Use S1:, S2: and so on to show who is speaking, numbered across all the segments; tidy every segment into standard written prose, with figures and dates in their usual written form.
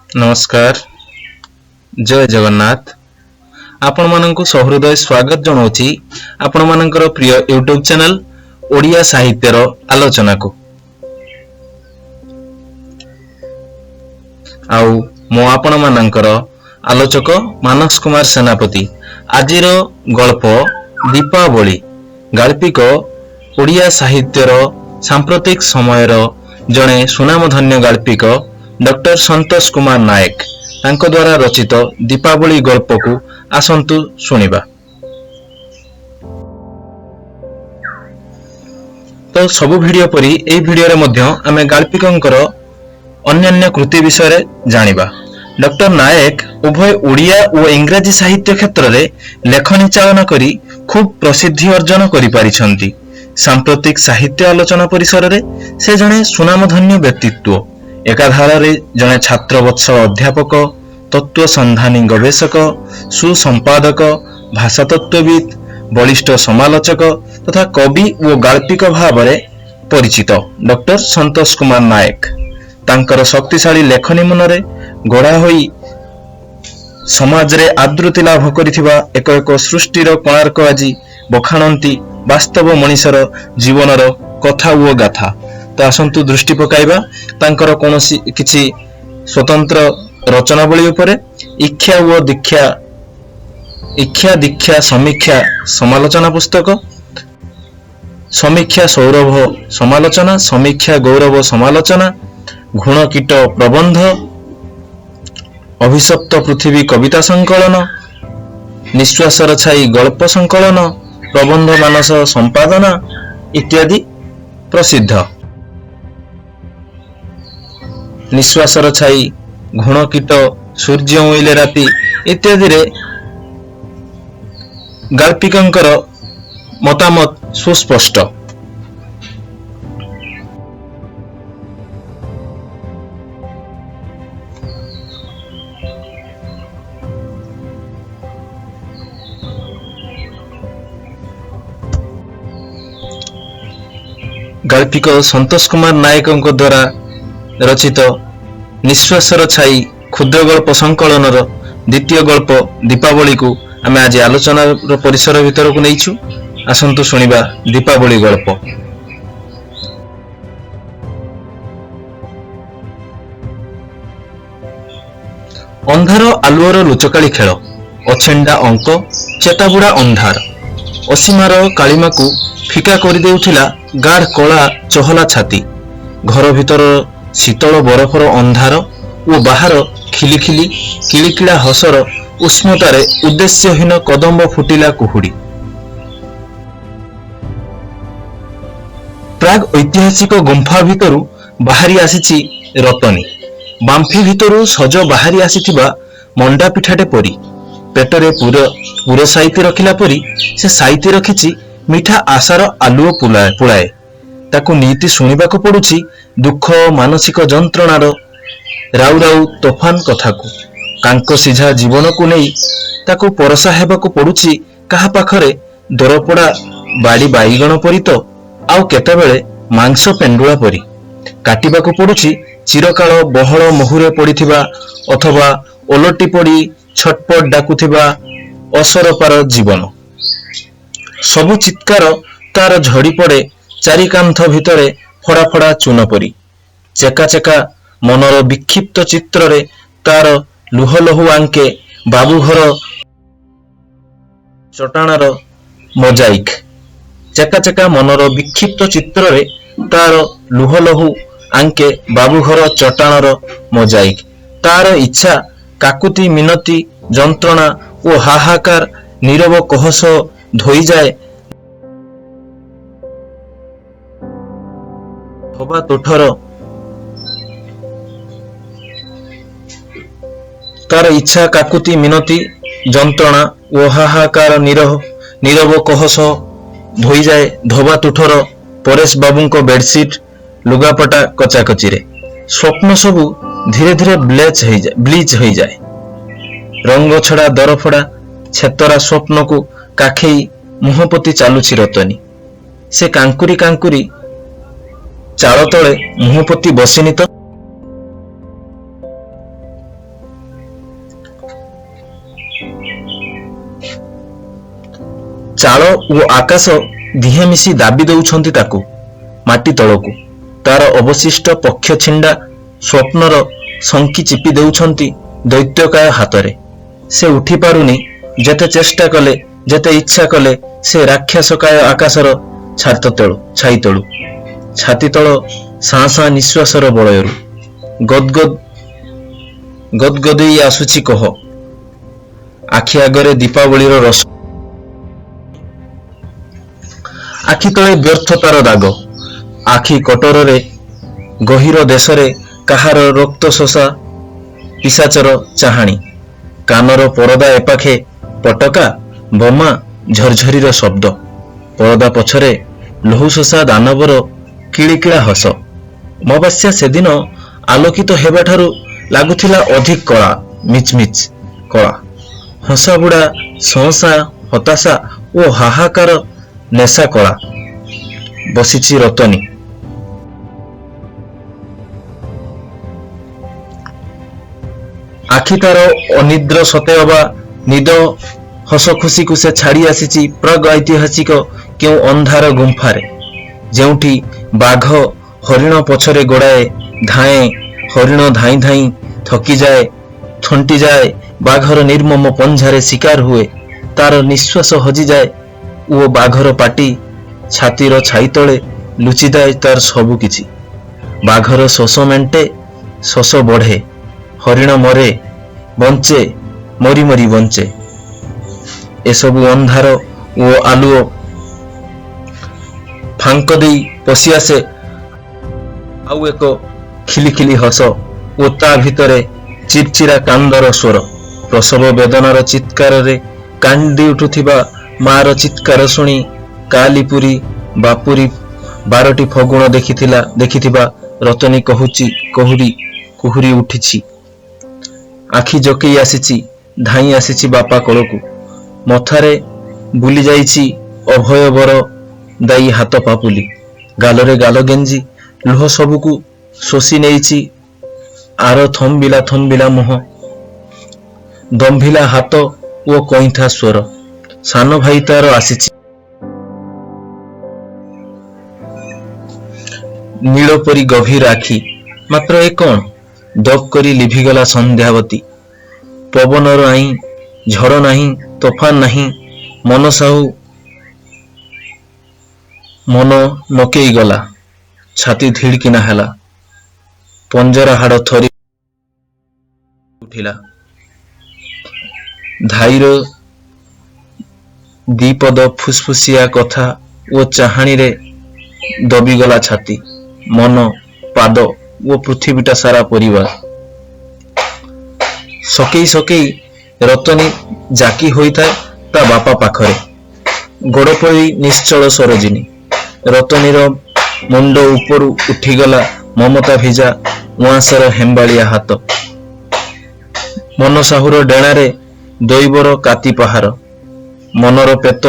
S1: नमस्कार जय जगन्नाथ आपण मानक सहृदय स्वागत जनाऊँच आपण मानकर प्रिय यूट्यूब चैनल ओडिया साहित्यर आलोचना को आउ मो आपण मानकर आलोचक मानस कुमार सेनापति आजिर गल्प दीपावली गाल्पिक ओडिया साहित्यर सांप्रतिक समयर जड़े सुनामधन्य गाल्पिक डॉक्टर संतोष कुमार नायक तांको द्वारा रचित दीपावली गल्प को आसंतु सुनिबा। तो सबु वीडियो परी ए वीडियो रे मध्य आमे गाल्पिकंकर अन्यान्य कृति विषय रे जानिबा। डॉक्टर नायक उभय ओडिया और इंग्राजी साहित्य क्षेत्र रे लेखनी चालन करी खूब प्रसिद्धि अर्जन करि पारिछंती। सांप्रतिक साहित्य आलोचना परिसर रे से जणे सुनामधन्य व्यक्तित्व एकाधार रे जणे छात्रवत्सल अध्यापक तत्व संधानी गवेषक सुसंपादक भाषा तत्वविद बलिष्ठ समालोचक तथा कवि और गाल्पिक भाव में परिचित डॉक्टर संतोष कुमार नायक तांकर शक्तिशाली लेखनी मनरे गढ़ा होई समाज रे आदृति लाभ करिथिबा एक एक सृष्टिर कोणार्क आजी बखाणंती वास्तव मनीषर जीवनर कथा और गाथा। तो आसंतु दृष्टि पकाइबा तांकर कोनोसी किछि स्वतंत्र रचनावली उपरे इच्छा व दीक्षा समीक्षा समालोचना पुस्तक समीक्षा सौरभ समालोचना समीक्षा गौरव समालोचना घुण कीट प्रबंध अभिशप्त पृथ्वी कविता संकलन निश्वासर छाई गल्प संकलन प्रबंध मानस संपादना इत्यादि प्रसिद्ध। निश्वासर छाई घुण कीट सूर्य उइले राति इत्यादि रे गाल्पिकंकर मतामत सुस्पष्ट। गाल्पिक संतोष कुमार नायक द्वारा रचित निश्वासर छाई क्षुद्र गल्प संकलनर द्वितीय गल्प दीपावली को आम आज आलोचना परिसर भीतर को नहीं आसंतु शुणिबा दीपावली गल्प। अंधार आलुअर लुचकाली खेल अछेंडा अंक चेताबुड़ा अंधार असीमार कालीमा को फिका कर देउथिला गाढ़ कला चहला छाती घर भीतर शीतल बरफर अंधार और बाहर खिलिखिली किलिकिला हसर उष्णतारे उद्देश्यहीन कदम्ब फुटिला कुहुड़ी। प्राग ऐतिहासिक गुंफा भितरु बाहरी आसीछि रतनी बांफी भितरु सज बाहरी आसीथिबा मंडा पिठाटे परी पेटरे पूर साइती रखिला परी से साइती रखिछि मिठा आशार आलुओ पुलाए ताकू नीति शुणिबाकू पड़ुछि दुख मानसिक जंत्रणार राउ राउ तोफान कथा को कांक सिझा जीवन को नहीं ताकू परसा हेबाकू पड़ुछि काहा पाखरे दरपड़ा बाड़ी बाईगण परी तो आउ केतेबेले मांस पेंडुला परी काटिबाकू पड़ुछि चिरकाल बहल महुरे पड़िथिबा अथवा ओलटी पड़ी छटपट डाकुथिबा असरपार जीवन सबु चित्कार तार झड़ी पड़े चारि कांथ भितरे फड़ा फड़ा चून परी चेका चेका मनर विक्षिप्त चित्र रे तार लुह लहु आंके बाबूघर चटाणार मोजाइक चेका चेका मनर विक्षिप्त चित्र रे तार लुह लहु आंके बाबूघर चटाणार मोजाइक तार इच्छा काकुति मिनती जंत्रणा और हाहाकार नीरव कहस धोई जाए धोबा तुठर तार इच्छा काकुति मिनती जंत्रणा और हाहाकार नीरव कहस धोई जाए धोबा तुठर परेश बाबू को बेडसीट लुगापटा कचाकची रे स्वप्न सबू धीरे धीरे ब्लीच हो जाए रंग छड़ा दरफड़ा छेतरा स्वप्न को काखेई मुहपति चालुछि रतनी से कांकुरी कांकुरी चाल तले मुहपति बसिनी तो चाल ओ आकाश दिहे मिशी दाबी दौछंती ताकू माटी तलकू। तार अवशिष्ट पक्ष छिंडा स्वप्नर संकी चिपी देउछंती दैत्यकाय हातरे। से उठी पारुनी, जेते चेष्टा कले जेते इच्छा कले से राक्षसकाय आकाशर छाई तलू छाती तल साँ साँ निश्वासर बलयरू गदगदई आसुची कह। आखि आगरे दीपावलीर रस, आखि तले व्यर्थतार दाग, आखि कटोरे गहीर देशरे काहार रक्त शोषा पिशाचर चाहाणी, कानर परदा एपाखे पटका बोमा झरझरीर शब्द, परदा पछरे लहुशोषा दानवर किलिकिला हस। अमावास्या सेदिन आलोकित हेबाठारु लागुथिला अधिक कला, मिचमिच कला। हसा बुड़ा सहसा हताशा ओ हाहाकार नेशा कला। बसिची रतनी, आखि तार अनिद्र सतेअबा निद हस खुशी को से छाड़ी आसीची प्राग ऐतिहासिक केउ अंधार गुंफारे, जेउठी बाघ हरिण पछरे गोड़ाए धाए, हरिण धाई धाई थकी जाए, थंटी जाए, बाघर निर्मम पंझारे शिकार हुए, तार निश्वास हजि जाए ओ बाघर पाटी छातीर छाई तले लुचि जाए तार सबु किछि। बाघर शोष मेंटे, शोष बढ़े, हरिण मरे बंचे, मरी मरी बंचे। एसबु अंधार ओ आलुओ फांक देई पशि आसे आउ एक खिलिखिली हस ओ ता भितरे चिरचिरा कांदर स्वर। प्रसव वेदनार चित्कार रे कांदी उठुथिबा मार चित्कार शुणी कालीपुरी बापुरी 12टी फगुण देखिथिबा रतनी कहुची कुहुरी उठिछि। आखि जकई आसीची, धाई आसीची बापा कोलकू, मथारे बुली जाइछि अभय बर दाई हाथ पापुली, गालरे गाल गेंजी लुह सबुकू शोषी नेइछि आर थम्बिला मुह, दम्भिला हाथ ओ कईंथा स्वर। सान भाई तार आसीछि नील परी गभीर आखि, मात्र ए कौन दब करी लिभिगला संध्यावती। पवनर आई झड़ नहीं, तोफान नहीं, मन साहू मन नकेई गला, छाती धिड़किना हैला, पंजरा हाड़ थरी उठिला। धाईर दीपद फुसफुसिया कथा ओ चाहाणी रे दबिगला छाती, मन, पाद ओ पृथ्वीटा सारा परिवार। सकेई सकेई रतनी जाकी होइथाए ता बापा पाखरे, गोड़ पड़ी निश्चल सरोजिनी। रतनीर मुंड उपरू उठीगला ममता भिजा उआंसर हेम्बालिया हाथ। मन साहुर डेणारे दैवर काती पहार, मनर पेत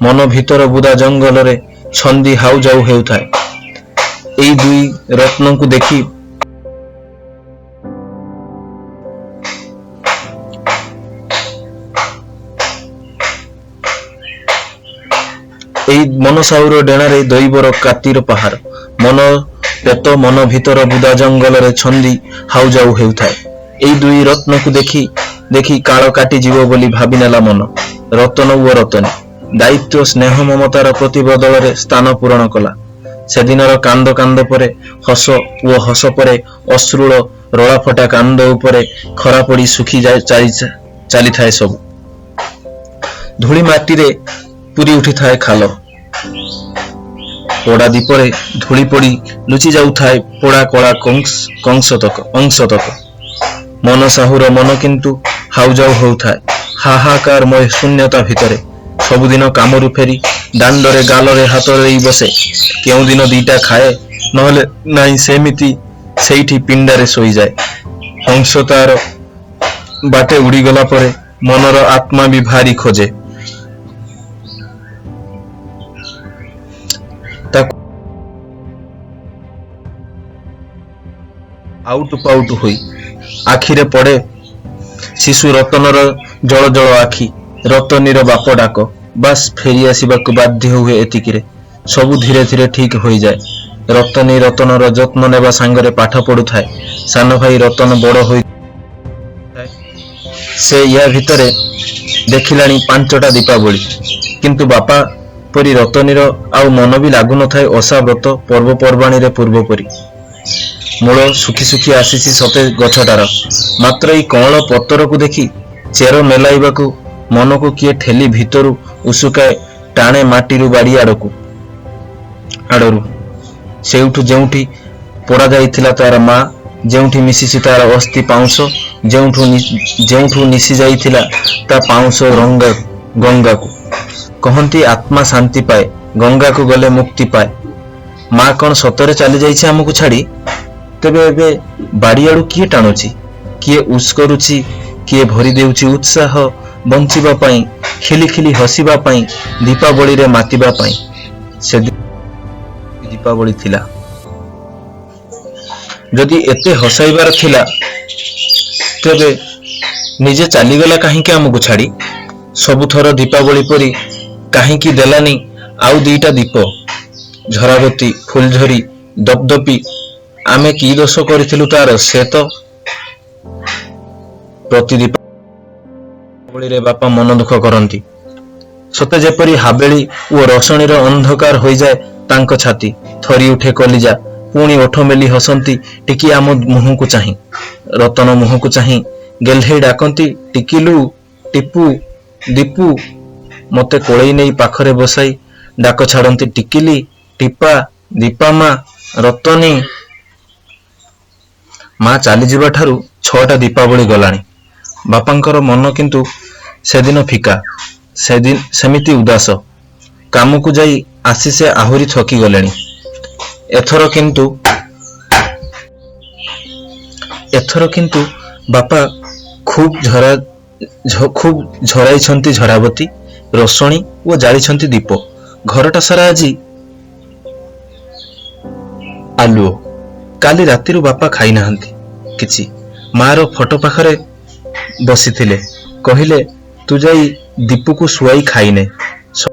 S1: मन भितर बुदा जंगल रे छंदी हाउ जाऊ हेउथाए। एई दुई रत्न को देखी एई मन साहुर डेणारे दैवर कातीर पहाड़, मन पेत मन भितर बुदा जंगल रे छंदी हाउ जाऊ हेउथाए। एई दुई रत्न को देखी काल काटी जीव बोली भाबी नेला मन। रतन ओ रतनी दायित्व स्नेह ममतार प्रतिबदल रे स्थान पूरण कला। सेदिनर कांद कांद परे हस ओ हस परे अश्रुल रळाफटा कांद उपरे खरा पड़ी सुखी चली थाए सब। धूली माटी रे पूरी उठी थाए खाल, पोड़ा दीपरे धूली पड़ी लुचि जाऊ थाए पोड़ा कला अंश तक। मन साहुर मन किंतु हाउ जाऊ हो थाए हाहाकार मय शून्यता भितरे। सबुदिन कामरू फेरी दांडरे गालरे हाथ देई बसे, केउ दिन दीटा खाए नहले नाई सेमिति सेठी पिंडारे सोई जाए। हंस तार बाटे उड़ी गला परे मनर आत्मा भी भारी खोजे। आउट पाउट हुई आखिरे पड़े शिशु रतनर जल जल आखि। रतनीर बाप डाक बास फेरी आसवाक बाध्य हुए एतिकिरे सबु धीरे धीरे ठीक हो जाए। रतनी रतनर जत्न नेबा सांगरे पाठ पढ़ु थाए। सान भाई रतन बड़ हो से या भितरे देखिलानी 5टा दीपावली, किंतु बापा परी रतनीर आउ मन भी लागु न थाए ओषा व्रत पर्वपर्वाणी रे पूर्व परी। मूल सुखी सुखी आसीसी सते गछटार, मात्र ई कौल पतर को देखी चेर मेलाइबाकू मन को किए ठेली भितरु उसुकाए टाणे माटीरु बाड़ी आड़रू सेउठु जेउठी पोड़ा जाइथिला तार माँ, जेउठी मिसिसी तार अस्थि पाउंस, जेउठु निसी जाइथिला ता पाउंस रंगा गंगा को कहती आत्मा शांति पाए, गंगा को गले मुक्ति पाए। माँ कौन सतरे चली जाइछे हमकु छाड़ी? तेबे एबे बाड़ी आड़ू किए टाणुची, किए उस करुची, किए भरी देउची उत्साह बंचिबा पाई, खिली खिली हसीबा पाई, दीपावली रे मातिबा पाई। से दीपावली थिला। जदि एते हसाइबार थिला तेबे निजे चलीगला कहीं आमको छाड़ी? सबुथर दीपावली परी कहीं देलानी आउ 2टा दीप, झरावती फुलझरी दपदपी? आमे की दोष करिथिलु तार? से तो प्रति दीपावली रे बापा मन दुख करती। सते जेपरी हाबेली ओ रसणीर अंधकार हो जाए तांको छाती, थरी उठे कलिजा, पुणी ओठ मेली हसंती टिकी आम मुह को चाही। रतन मुह को चाही गेल्हे डाकती, टिकिलु, टिपू, दीपू। मते कोड़ई नहीं पाखरे बसाई डाक छाड़ती, टिकिली, टिपा, दीपा माँ, रतनी। माँ चली जीवा ठारू 6टा दीपावली गलानी। बापांकर मन किंतु सेदिन फिका, सेमिति उदास। काम को जाई आसी से आहुरी थकी गलेनी। एथर किंतु बापा खूब झराई झरावती, रसणी और जाली दीप। घरटा सारा आज आलुओ। काली राति बापा खाई नाहंती किछि। मार फोटो पाखरे बसी थिले, कहिले तू जाई दीपू को सुआई खाइने। सकाळ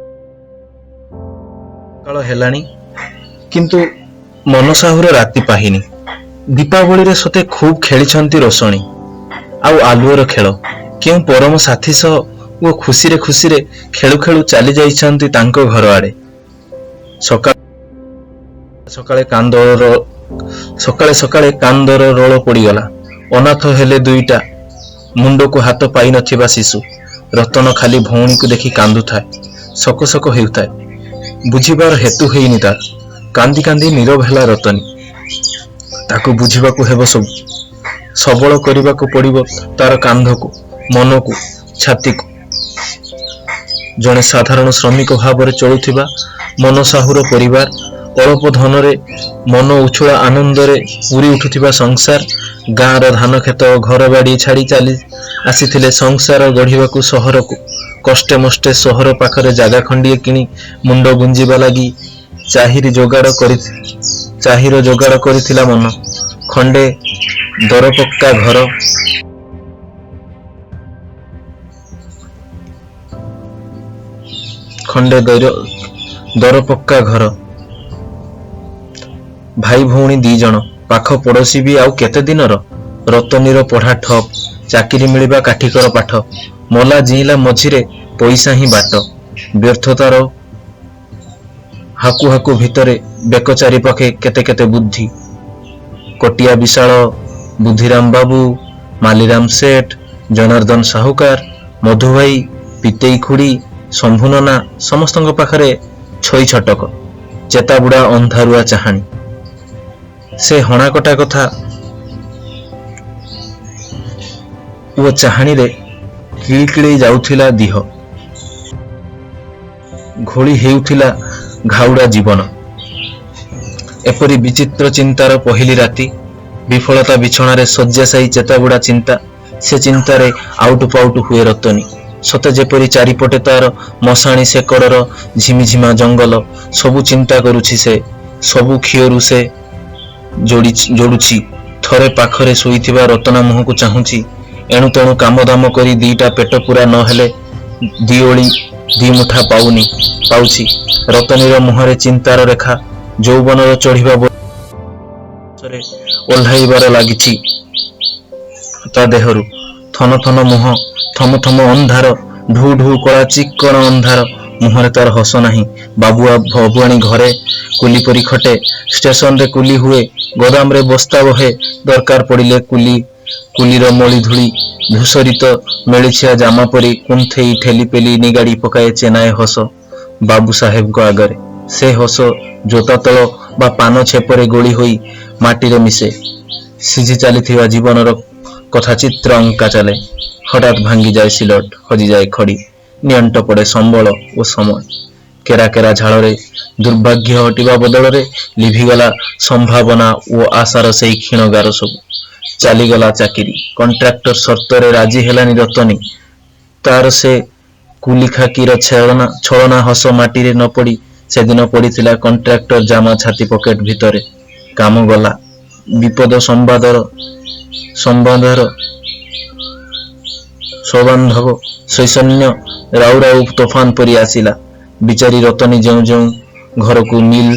S1: हेलानी किंतु मनसाहुर राति पाहिनी। दीपावली रे सते खूब खेली रसणी आउ आलुओर खेल। क्यों परम साथी सह वो खुशी रे खेलु खेलु चली जाइछंती तांको घर आड़े। सकाळे सकाळे कांदर रोल पड़ीगला। अनाथ हेले 2टा, मुंड को हाथ पाई नथिबा शिशु। रतन खाली भौणी को देखी कांदु थाए, सक सक हेउथाए। बुझिबार हेतु हेइनी तार। कांदी कांदी नीरव हेला रतनी। ताकू बुझिबा को हेबो सब सबल करिबा को पड़िबो तार कांध को, मन को, छाती को। जने साधारण श्रमिक भाव चलुथिबा मनसाहुर परिवार, अल्प धन रे मन उछुला आनंद रे पूरी उठुथिबा संसार, गाँर धान खेत घर बाड़ी छाड़ी चली आसीथिले संसार गढ़िबाकू सहर को। कष्टे मष्टे सहर पाखरे जागा खंडिए किनी मुंड गुंजिबा लागी चाहिर जोगाड़ करिथिला मन। खंडे दरपक्का घर, खंडे दरपक्का घर, भाई भौणी 2 जण, पाख पड़ोशी भी आउ केते दिनर। रतनीर पढ़ा ठप, चाकिरी मिलिबा काठिकर पाठ। मला जिला मझिरे पैसा ही बाट। व्यर्थतार हाकु हाकु भितरे बेक चारि पाखे केते केते बुद्धि। कटिया विशाल, बुद्धिराम बाबू, मालीराम सेठ, जनार्दन साहुकार, मधु भाई, पितेई खुड़ी, शंभु नना समस्तଙ୍କ पाखरे छई छटक, चेताबुड़ा अंधारुआ चाहाणी। से हणाकटा कथा वो चाहाणी रे किळकिळै जाउथिला दिह, घोड़ी हेउथिला घाउड़ा जीवन। एपरी विचित्र चिंतार पहली राति, विफलता बिछणारे शय्याशायी चेताबुड़ा चिंता। से चिंतारे आउटु पाउटु हुए रतनी। सते जेपरी चारिपटे तार मशाणी सेकड़र झिमिझिमा जंगल। सबु चिंता करुछि से, सबु खियरु से जोड़ुछि। थरे पाखरे शोइथिबा रतना मुह को चाहुछि। एणु तेणु काम दाम करी 2टा पेट पूरा न हेले दिओली ଦି ମୁଠା ପାଉଛି। ରତନୀର ମୁହଁରେ ଚିନ୍ତାର ରେଖା ଯୌବନର ଚଢିବା ବୟସରେ ଓହ୍ଲାଇବାର ଲାଗିଛି। ତା ଦେହରୁ ଥନ ଥନ ମୁହଁ, ଥମ ଥମ ଅନ୍ଧାର, ଢୁ ଢୁ କଳା ଚିକ୍କଣ ଅନ୍ଧାର। ମୁହଁରେ ତାର ହସ ନାହିଁ। ବାବୁଆଣୀ ଘରେ କୁଲି ପରି ଖଟେ, ଷ୍ଟେସନରେ କୁଲି ହୁଏ, ଗୋଦାମରେ ବସ୍ତା ବହେ। ଦରକାର ପଡ଼ିଲେ କୁଲିର ମଳି ଧୂଳି ଧୂସରିତ ମେଳିଛିଆ ଜାମା ପରି କୁନ୍ଥେଇ ଠେଲି ପେଲି ନିଗାଡ଼ି ପକାଏ ଚେନାଏ ହସ ବାବୁ ସାହେବଙ୍କ ଆଗରେ। ସେ ହସ ଜୋତା ତଳ ବା ପାନ ଛେପରେ ଗୋଳି ହୋଇ ମାଟିରେ ମିଶେ। ସିଝି ଚାଲିଥିବା ଜୀବନର କଥା ଚିତ୍ର ଅଙ୍କା ଚାଲେ। ହଠାତ୍ ଭାଙ୍ଗିଯାଏ ସିଲଟ, ହଜିଯାଏ ଖଡ଼ି, ନିଅଣ୍ଟ ପଡ଼େ ସମ୍ବଳ ଓ ସମୟ। କେରା କେରା ଝାଳରେ ଦୁର୍ଭାଗ୍ୟ ହଟିବା ବଦଳରେ ଲିଭିଗଲା ସମ୍ଭାବନା ଓ ଆଶାର ସେଇ କ୍ଷୀଣଗାର ସବୁ। ଚାଲିଗଲା ଚାକିରି। କଣ୍ଟ୍ରାକ୍ଟର ସର୍ତ୍ତରେ ରାଜି ହେଲାନି ରତନୀ। ତାର ସେ କୁଲିଖାକିର ଛଳନା ହସ ମାଟିରେ ନ ପଡ଼ି ସେଦିନ ପଡ଼ିଥିଲା କଣ୍ଟ୍ରାକ୍ଟର ଜାମା ଛାତି ପକେଟ ଭିତରେ। କାମ ଗଲା। ବିପଦ ସବାନ୍ଧବ ଶୈଶନ୍ୟ ରାଉ ରାଉ ତୋଫାନ ପରି ଆସିଲା। ବିଚାରୀ ରତନୀ ଯେଉଁ ଯେଉଁ ଘରକୁ, ମିଲ୍,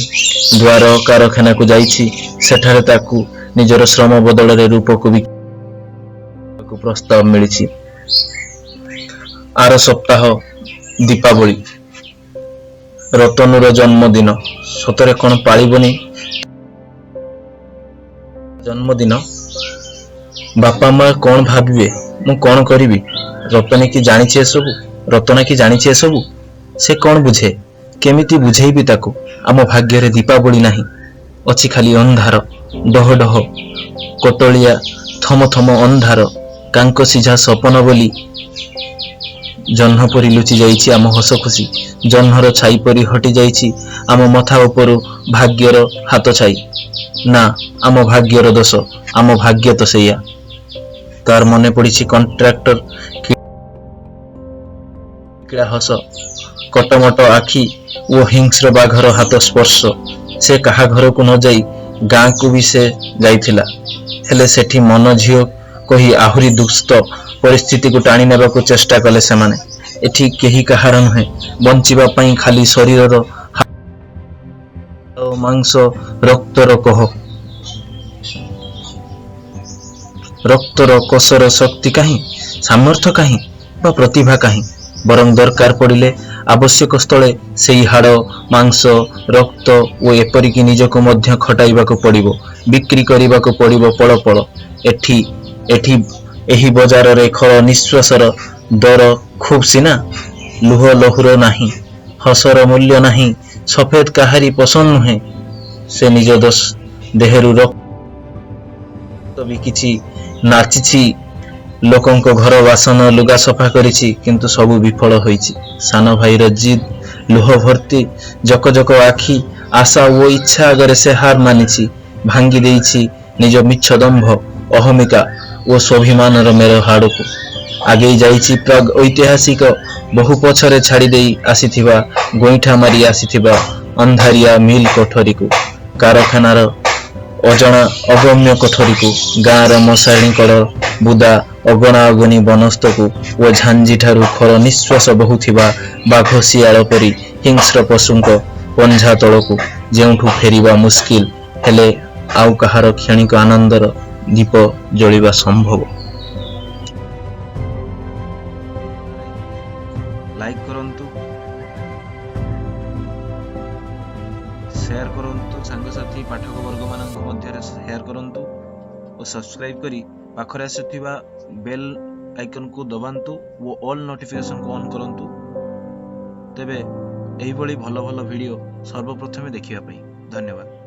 S1: ଦ୍ୱାର, କାରଖାନାକୁ ଯାଇଛି, ସେଠାରେ ତାକୁ ନିଜର ଶ୍ରମ ବଦଳରେ ରୂପକୁ ବିକିବାକୁ ପ୍ରସ୍ତାବ ମିଳିଛି। ଆର ସପ୍ତାହ ଦୀପାବଳି। ରତନୁର ଜନ୍ମଦିନ। ସତରେ କଣ ପାଳିବନି ଜନ୍ମଦିନ? ବାପା ମା କଣ ଭାବିବେ? ମୁଁ କଣ କରିବି? ରତନା କି ଜାଣିଛି ଏସବୁ? ସେ କଣ ବୁଝେ? କେମିତି ବୁଝେଇବି ତାକୁ? ଆମ ଭାଗ୍ୟରେ ଦୀପାବଳି ନାହିଁ। ଅଛି ଖାଲି ଅନ୍ଧାର, ଡହ ଡହ, କୋଟଳିଆ, ଥମ ଥମ ଅନ୍ଧାର। କାଙ୍କ ସିଝା ସପନ ବୋଲି ଜହ୍ନ ପରି ଲୁଚି ଯାଇଛି ଆମ ହସ ଖୁସି। ଜହ୍ନର ଛାଇ ପରି ହଟି ଯାଇଛି ଆମ ମଥା ଉପରୁ ଭାଗ୍ୟର ହାତ ଛାଇ। ନା, ଆମ ଭାଗ୍ୟର ଦୋଷ। ଆମ ଭାଗ୍ୟ ତ ସେଇଆ। ତାର ମନେ ପଡ଼ିଛି କଣ୍ଟ୍ରାକ୍ଟର କିଳା ହସ, କଟମଟ ଆଖି ଓ ହିଂସ୍ର ବାଘର ହାତ ସ୍ପର୍ଶ। ସେ କାହା ଘରକୁ ନ ଯାଇ ଗାଁକୁ ବି ସେ ଯାଇଥିଲା। ହେଲେ ସେଠି ମନ ଝିଅ କହି ଆହୁରି ଦୁଷ୍ଟ ପରିସ୍ଥିତିକୁ ଟାଣି ନେବାକୁ ଚେଷ୍ଟା କଲେ ସେମାନେ। ଏଠି କେହି କାହାର ନୁହେଁ। ବଞ୍ଚିବା ପାଇଁ ଖାଲି ଶରୀରର ହାଡ଼ ମାଂସ, ରକ୍ତର କୋଷର ଶକ୍ତି କାହିଁ? ସାମର୍ଥ୍ୟ କାହିଁ? ବା ପ୍ରତିଭା କାହିଁ? ବରଂ ଦରକାର ପଡ଼ିଲେ ଆବଶ୍ୟକ ସ୍ଥଳେ ସେଇ ହାଡ଼, ମାଂସ, ରକ୍ତ ଓ ଏପରିକି ନିଜକୁ ମଧ୍ୟ ଖଟାଇବାକୁ ପଡ଼ିବ, ବିକ୍ରି କରିବାକୁ ପଡ଼ିବ ପଳ ପଳ। ଏହି ବଜାରରେ ଖଳ ନିଃଶ୍ୱାସର ଦର ଖୁବ୍ ସିନା, ଲୁହ ଲହୁର ନାହିଁ, ହସର ମୂଲ୍ୟ ନାହିଁ, ସଫେଦ କାହାରି ପସନ୍ଦ ନୁହେଁ। ସେ ନିଜ ଦେହରୁ ରକ୍ତ ବିକିଛି, ନାଚିଛି, ଲୋକଙ୍କ ଘର ବାସନ ଲୁଗା ସଫା କରିଛି, କିନ୍ତୁ ସବୁ ବିଫଳ ହୋଇଛି। ସାନ ଭାଇର ଜିଦ୍, ଲୁହ ଭର୍ତ୍ତି ଜକ ଜକ ଆଖି, ଆଶା ଓ ଇଚ୍ଛା ଆଗରେ ସେ ହାର ମାନିଛି। ଭାଙ୍ଗି ଦେଇଛି ନିଜ ମିଛ ଦମ୍ଭ, ଅହମିକା ଓ ସ୍ୱାଭିମାନର ମେର ହାଡ଼କୁ। ଆଗେଇ ଯାଇଛି ପ୍ରାଗ୍ ଐତିହାସିକ, ବହୁ ପଛରେ ଛାଡ଼ି ଦେଇ ଆସିଥିବା, ଗୋଇଠା ମାରି ଆସିଥିବା ଅନ୍ଧାରିଆ ମିଲ୍ କୋଠରୀକୁ, କାରଖାନାର ଅଜଣା ଅଗମ୍ୟ କୋଠରୀକୁ, ଗାଁର ମଶାଣି କଡ଼ ବୁଦା, ଅଗଣା ଅଗଣି ବନସ୍ତକୁ ଓ ଝାଞ୍ଜିଠାରୁ ଖଳ ନିଃଶ୍ୱାସ ବହୁଥିବା ବାଘ ଶିଆଳ ପରି ହିଂସ୍ର ପଶୁଙ୍କ ପଞ୍ଝା ତଳକୁ, ଯେଉଁଠୁ ଫେରିବା ମୁସ୍କିଲ, ହେଲେ ଆଉ କାହାର କ୍ଷଣିକ ଆନନ୍ଦର ଦୀପ ଜଳିବା ସମ୍ଭବ। ଲାଇକ୍ କରନ୍ତୁ, ସେୟାର କରନ୍ତୁ, ସାଙ୍ଗସାଥି ପାଠକ ବର୍ଗମାନଙ୍କ ମଧ୍ୟରେ ସେୟାର କରନ୍ତୁ ଓ ସବସ୍କ୍ରାଇବ୍ କରି ପାଖରେ ଆସୁଥିବା ବେଲ୍ ଆଇକନକୁ ଦବାନ୍ତୁ ଓ ଅଲ୍ ନୋଟିଫିକେସନକୁ ଅନ୍ କରନ୍ତୁ। ତେବେ ଏହିଭଳି ଭଲ ଭଲ ଭିଡ଼ିଓ ସର୍ବପ୍ରଥମେ ଦେଖିବା ପାଇଁ ଧନ୍ୟବାଦ।